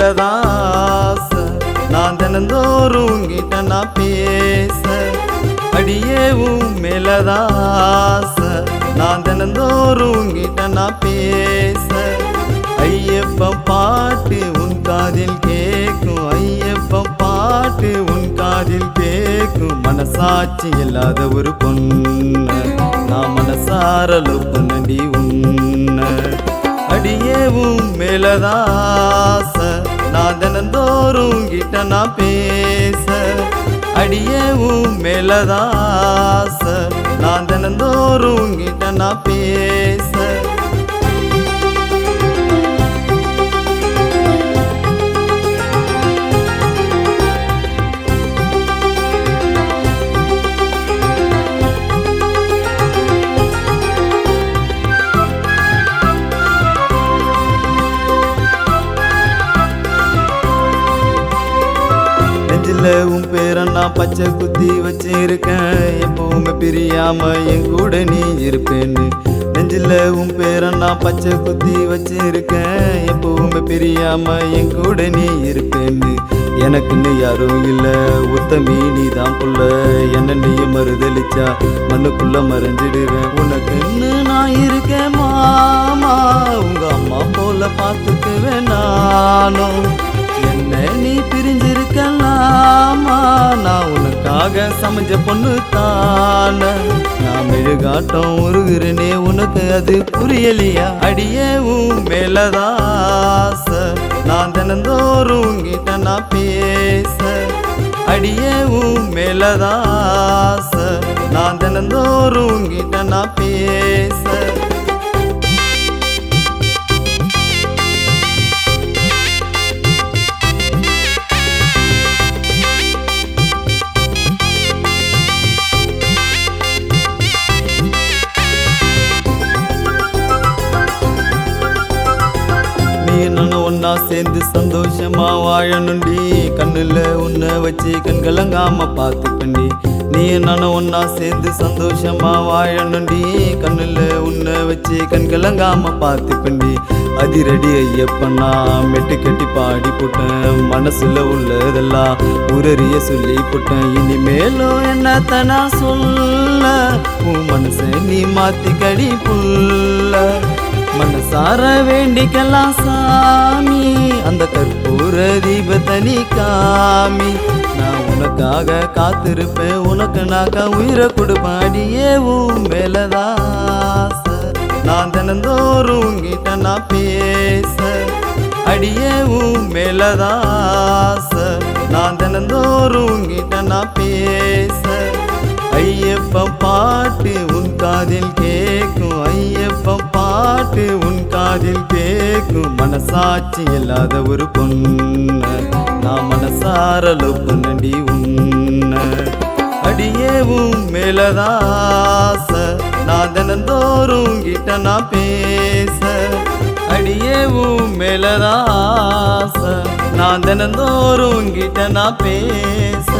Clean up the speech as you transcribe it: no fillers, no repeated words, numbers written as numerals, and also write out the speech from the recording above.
மேலதாச நான் தினந்தோறும் கிட்ட நான் பேச அடியேவும் மேலதாச நான் தினந்தோறும் கிட்ட நான் பேச ஐயப்பன் பாட்டு உன் காதில் கேட்கும் ஐயப்பன் பாட்டு உன் காதில் கேட்கும் மனசாட்சி இல்லாத ஒரு பொண்ணு நான் மனசார லவ் பண்ணடி உன்ன அடியேவும் மேலதாச நான் தினந்தோறும் கிட்ட நான் பேச அடியேவும் மேலதாச நான் தினந்தோறும் கிட்ட நான் பேச உன் பேரை நான் பச்சை குத்தி வச்சிருக்கேன் எப்பவுமே பிரியாம என் கூட நீ இருப்பேன்னு நெஞ்சில உன் பேரை நான் பச்சை குத்தி வச்சிருக்கேன் எப்பவுமே பிரியாம என் கூட நீ இருப்பேன்னு எனக்குன்னு யாரும் இல்ல உத்தமி நீ தான் புள்ள என்ன நீயும் மறுதளிச்சா மண்ணுக்குள்ள மறைஞ்சிடுவேன் உனக்குன்னு நான் இருக்கேன் மாமா உங்க அம்மா போல பார்த்துக்குவேன் நானும் என்ன நீ பிரிஞ்சிருக்கலாமா நான் உனக்காக சமைஞ்ச பொண்ணு தான நான் மெழுகாட்டம் உருகுறனே உனக்கு அது புரியலையா அடியேவும் மேலதாச நான் தினந்தோறும் கிட்ட நான் பேச அடியேவும் மேலதாச நான் தினந்தோறும் கிட்ட நான் பேச ஒன்னா சேர்ந்து சந்தோஷமா வாழணுண்டி கண்ணுல உன்னை வச்சு கண்கலங்காம பார்த்துக்கண்டி நீ நானும் ஒன்னா சேர்ந்து சந்தோஷமா வாழணுண்டி கண்ணுல உன்னை வச்சு கண்கலங்காம பார்த்துக்கண்டி அதிரடி ஐயப்பண்ணா மெட்டு கட்டி பாடி போட்டேன் மனசுல உள்ளதெல்லாம் உரறிய சொல்லி போட்டேன் இனிமேலும் என்னத்தனா சொல்ல உன் மனசை நீ மாத்தி கடி புல்ல மனசார வேண்டிக்கலாம் சாமி அந்த கற்பூர தீபத்தை நீ காமி நான் உனக்காக காத்திருப்பேன் உனக்கு நாக்கா உயிரை கொடுப்பேன் அடியேவும் மேலதாச நான் தினந்தோறும் கிட்ட நான் பேச அடியேவும் மேலதாச நான் தினந்தோறும் கிட்ட நான் பேச ஐயப்பன் பாட்டு உன் காதில் கேட்கும் ஐயப்பன் பாட்டு உன் காதில் கேட்கும் மனசாட்சி இல்லாத ஒரு பொண்ணு நான் மனசார லவ் பண்ணடி உன்ன அடியேவும் மேலதாச நான் தினந்தோறும் கிட்ட நான் பேச அடியேவும் மேலதாச நான் தினந்தோறும் கிட்ட நான் பேச